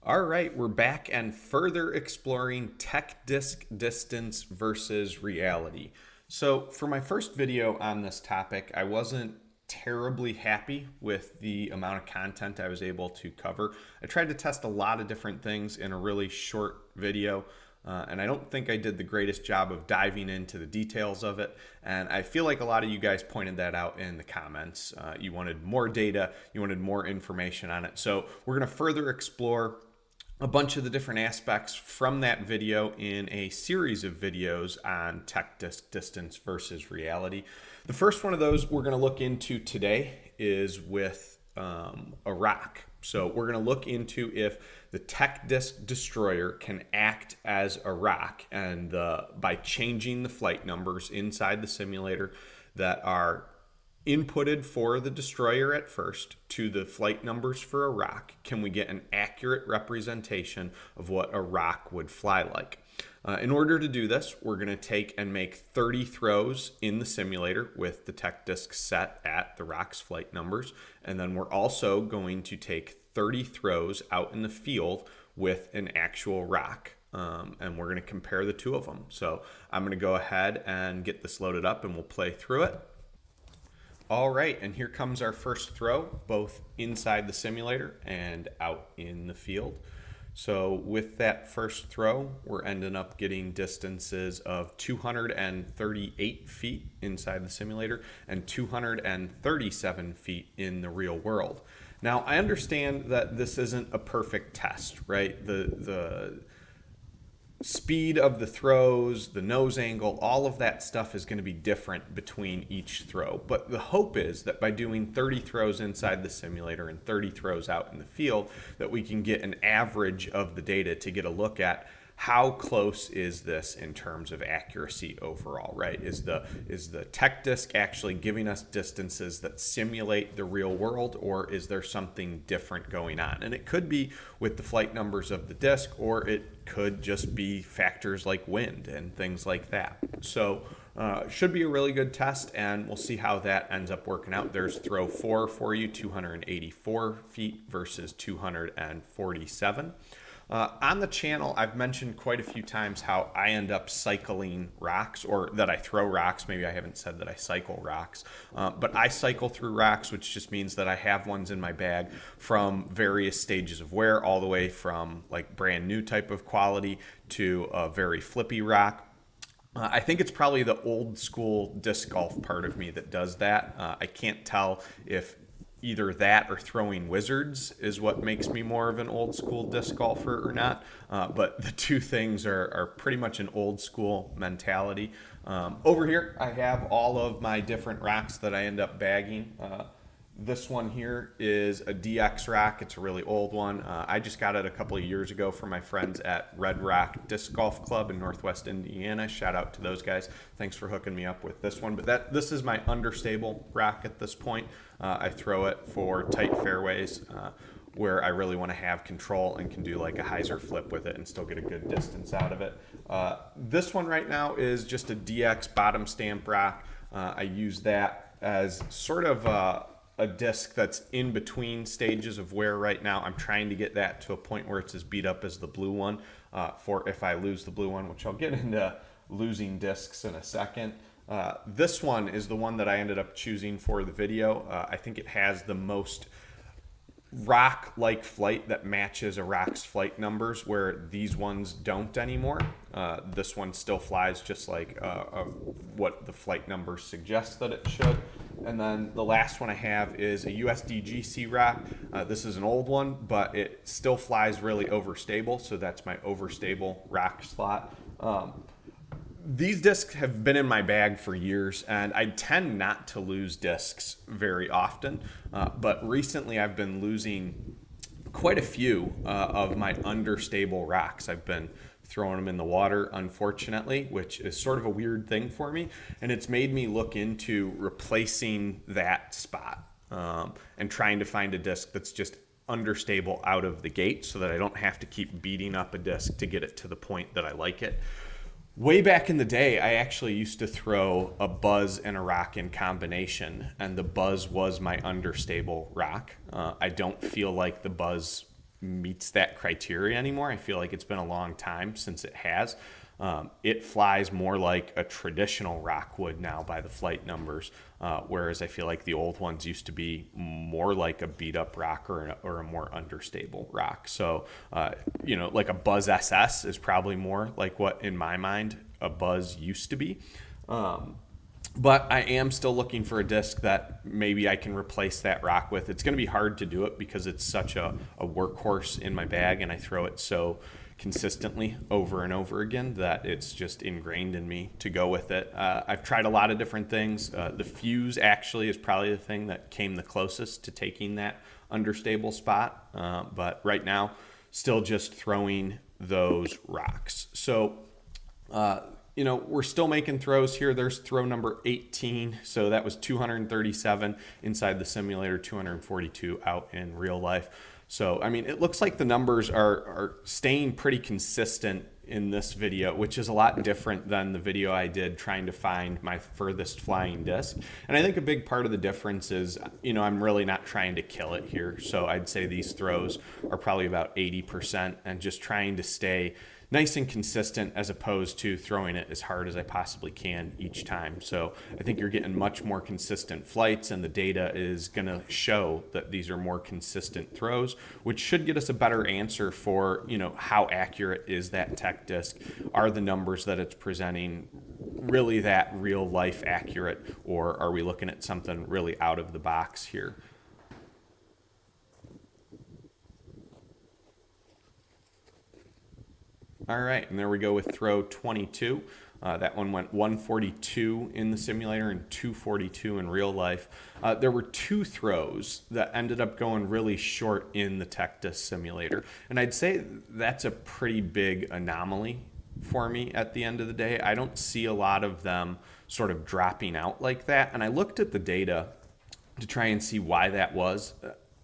All right, we're back and further exploring tech disc distance versus reality. So, for my first video on this topic, I wasn't terribly happy with the amount of content I was able to cover. I tried to test a lot of different things in a really short video. And I don't think I did the greatest job of diving into the details of it. And I feel like a lot of you guys pointed that out in the comments. You wanted more data, you wanted more information on it. So we're going to further explore a bunch of the different aspects from that video in a series of videos on tech disc distance versus reality. The first one of those we're going to look into today is with a rock. So we're going to look into if the TechDisc destroyer can act as a rock, and by changing the flight numbers inside the simulator that are inputted for the destroyer at first to the flight numbers for a rock, can we get an accurate representation of what a rock would fly like? In order to do this, we're going to take and make 30 throws in the simulator with the TechDisc set at the rock's flight numbers. And then we're also going to take 30 throws out in the field with an actual rock. And we're going to compare the two of them. So I'm going to go ahead and get this loaded up and we'll play through it. All right, and here comes our first throw, both inside the simulator and out in the field. So with that first throw, we're ending up getting distances of 238 feet inside the simulator and 237 feet in the real world. Now, I understand that this isn't a perfect test, right? The speed of the throws, the nose angle, all of that stuff is going to be different between each throw. But the hope is that by doing 30 throws inside the simulator and 30 throws out in the field, that we can get an average of the data to get a look at how close is this in terms of accuracy overall, right? Is the TechDisc actually giving us distances that simulate the real world, or is there something different going on? And it could be with the flight numbers of the disc, or it could just be factors like wind and things like that. So should be a really good test, and we'll see how that ends up working out. There's throw 4 for you, 284 feet versus 247. On the channel, I've mentioned quite a few times how I end up cycling rocks, or that I throw rocks. Maybe I haven't said that I cycle rocks, but I cycle through rocks, which just means that I have ones in my bag from various stages of wear, all the way from like brand new type of quality to a very flippy rock. I think it's probably the old school disc golf part of me that does that. I can't tell if either that or throwing wizards is what makes me more of an old school disc golfer or not. But the two things are pretty much an old school mentality. Over here, I have all of my different rocks that I end up bagging. This one here is a DX rack. It's a really old one. I just got it a couple of years ago from my friends at Red Rock Disc Golf Club in Northwest Indiana. Shout out to those guys. Thanks for hooking me up with this one. But this is my understable rack at this point. I throw it for tight fairways where I really want to have control and can do like a hyzer flip with it and still get a good distance out of it. This one right now is just a DX bottom stamp rack. I use that as sort of a disc that's in between stages of wear right now. I'm trying to get that to a point where it's as beat up as the blue one for if I lose the blue one, which I'll get into losing discs in a second. This one is the one that I ended up choosing for the video. I think it has the most rock-like flight that matches a rock's flight numbers, where these ones don't anymore. This one still flies just like what the flight numbers suggest that it should. And then the last one I have is a USDGC rock. This is an old one, but it still flies really overstable, so that's my overstable rock slot. These discs have been in my bag for years, and I tend not to lose discs very often, but recently I've been losing quite a few of my understable rocks. I've been throwing them in the water, unfortunately, which is sort of a weird thing for me, and it's made me look into replacing that spot and trying to find a disc that's just understable out of the gate so that I don't have to keep beating up a disc to get it to the point that I like it. Way back in the day, I actually used to throw a buzz and a rock in combination, and the buzz was my understable rock. I don't feel like the buzz meets that criteria anymore. I feel like it's been a long time since it has. It flies more like a traditional rock would now by the flight numbers, whereas I feel like the old ones used to be more like a beat up rock or a more understable rock. So, like a Buzz SS is probably more like what, in my mind, a Buzz used to be. But I am still looking for a disc that maybe I can replace that rock with. It's going to be hard to do it because it's such a workhorse in my bag, and I throw it so consistently over and over again that it's just ingrained in me to go with it. I've tried a lot of different things. The Fuse actually is probably the thing that came the closest to taking that understable spot. But right now, still just throwing those rocks. So, we're still making throws here. There's throw number 18. So that was 237 inside the simulator, 242 out in real life. So, I mean, it looks like the numbers are staying pretty consistent in this video, which is a lot different than the video I did trying to find my furthest flying disc. And I think a big part of the difference is, I'm really not trying to kill it here. So I'd say these throws are probably about 80% and just trying to stay nice and consistent as opposed to throwing it as hard as I possibly can each time. So I think you're getting much more consistent flights, and the data is going to show that these are more consistent throws, which should get us a better answer for, how accurate is that tech disc? Are the numbers that it's presenting really that real life accurate, or are we looking at something really out of the box here? All right, and there we go with throw 22. That one went 142 in the simulator and 242 in real life. There were two throws that ended up going really short in the TechDisc simulator. And I'd say that's a pretty big anomaly for me at the end of the day. I don't see a lot of them sort of dropping out like that. And I looked at the data to try and see why that was.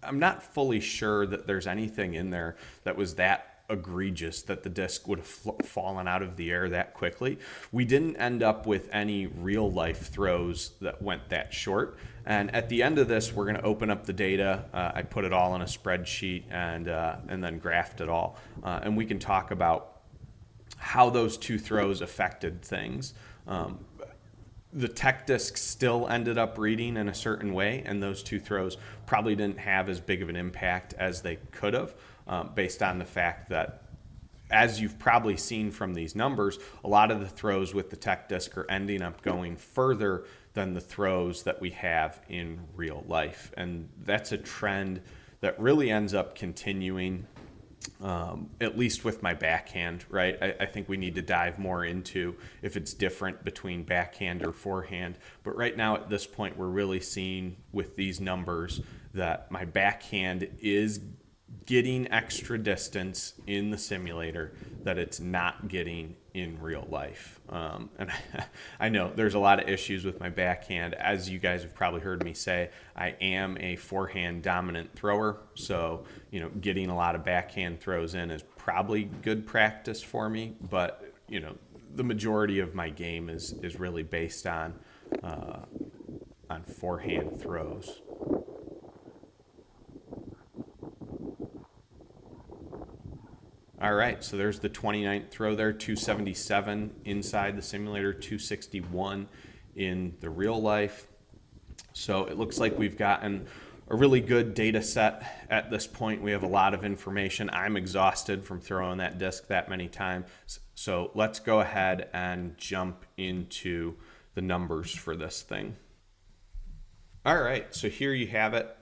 I'm not fully sure that there's anything in there that was that egregious that the disc would have fallen out of the air that quickly. We didn't end up with any real life throws that went that short. And at the end of this, we're going to open up the data. I put it all in a spreadsheet and then graphed it all. And we can talk about how those two throws affected things. The tech disc still ended up reading in a certain way, and those two throws probably didn't have as big of an impact as they could have, based on the fact that, as you've probably seen from these numbers, a lot of the throws with the tech disc are ending up going further than the throws that we have in real life. And that's a trend that really ends up continuing, at least with my backhand, right? I think we need to dive more into if it's different between backhand or forehand. But right now at this point, we're really seeing with these numbers that my backhand is getting extra distance in the simulator that it's not getting in real life. And I know there's a lot of issues with my backhand. As you guys have probably heard me say, I am a forehand dominant thrower. So, getting a lot of backhand throws in is probably good practice for me. But, the majority of my game is really based on forehand throws. All right, so there's the 29th throw there, 277 inside the simulator, 261 in the real life. So it looks like we've gotten a really good data set at this point. We have a lot of information. I'm exhausted from throwing that disc that many times. So let's go ahead and jump into the numbers for this thing. All right, so here you have it.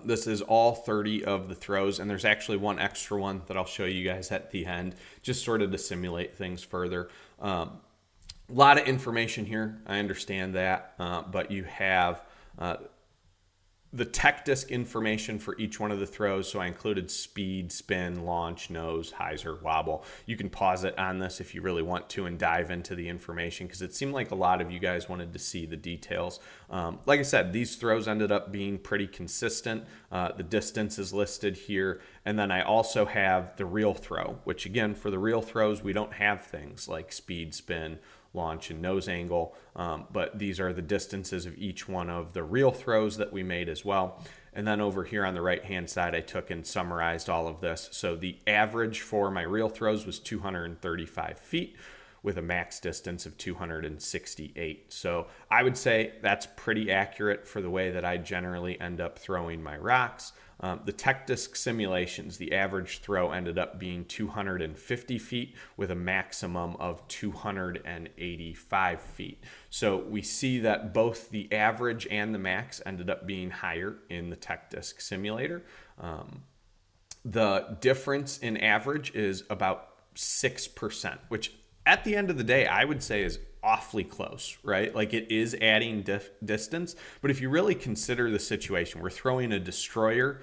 This is all 30 of the throws, and there's actually one extra one that I'll show you guys at the end, just sort of to simulate things further. A lot of information here, I understand that, but you have the tech disc information for each one of the throws. So I included speed, spin, launch, nose, hyzer, wobble. You can pause it on this if you really want to and dive into the information, because it seemed like a lot of you guys wanted to see the details. Like I said, these throws ended up being pretty consistent. The distance is listed here. And then I also have the real throw, which again, for the real throws, we don't have things like speed, spin, launch, and nose angle, but these are the distances of each one of the real throws that we made as well. And then over here on the right-hand side, I took and summarized all of this. So the average for my real throws was 235 feet with a max distance of 268. So I would say that's pretty accurate for the way that I generally end up throwing my rocks. The TechDisc simulations, the average throw ended up being 250 feet with a maximum of 285 feet. So we see that both the average and the max ended up being higher in the TechDisc simulator. The difference in average is about 6%, which at the end of the day, I would say is awfully close, right? Like it is adding distance, but if you really consider the situation, we're throwing a destroyer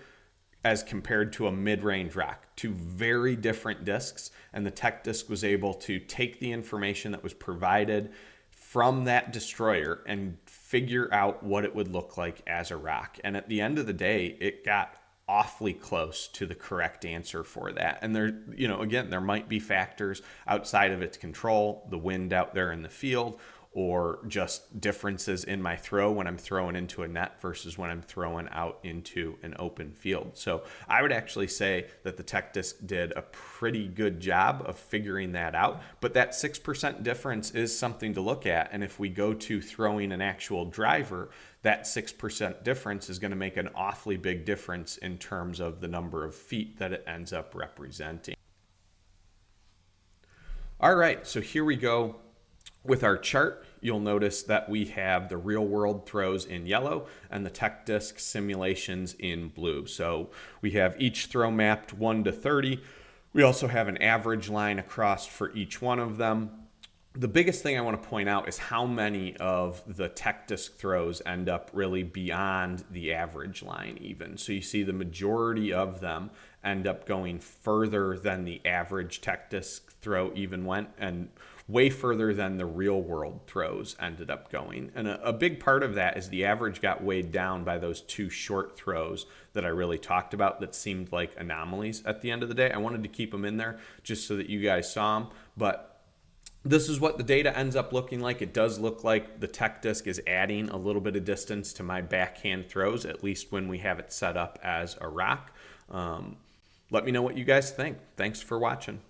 as compared to a mid-range rock, two very different discs, and the TechDisc was able to take the information that was provided from that destroyer and figure out what it would look like as a rock. And at the end of the day, it got awfully close to the correct answer for that. And there, again, there might be factors outside of its control, the wind out there in the field, or just differences in my throw when I'm throwing into a net versus when I'm throwing out into an open field. So I would actually say that the TechDisc did a pretty good job of figuring that out, but that 6% difference is something to look at. And if we go to throwing an actual driver, that 6% difference is going to make an awfully big difference in terms of the number of feet that it ends up representing. All right, so here we go. With our chart, you'll notice that we have the real world throws in yellow and the TechDisc simulations in blue. So we have each throw mapped 1 to 30. We also have an average line across for each one of them. The biggest thing I want to point out is how many of the TechDisc throws end up really beyond the average line even. So you see the majority of them end up going further than the average TechDisc throw even went, and way further than the real world throws ended up going. And a big part of that is the average got weighed down by those two short throws that I really talked about that seemed like anomalies at the end of the day. I wanted to keep them in there just so that you guys saw them, but this is what the data ends up looking like. It does look like the TechDisc is adding a little bit of distance to my backhand throws, at least when we have it set up as a rock. Let me know what you guys think. Thanks for watching.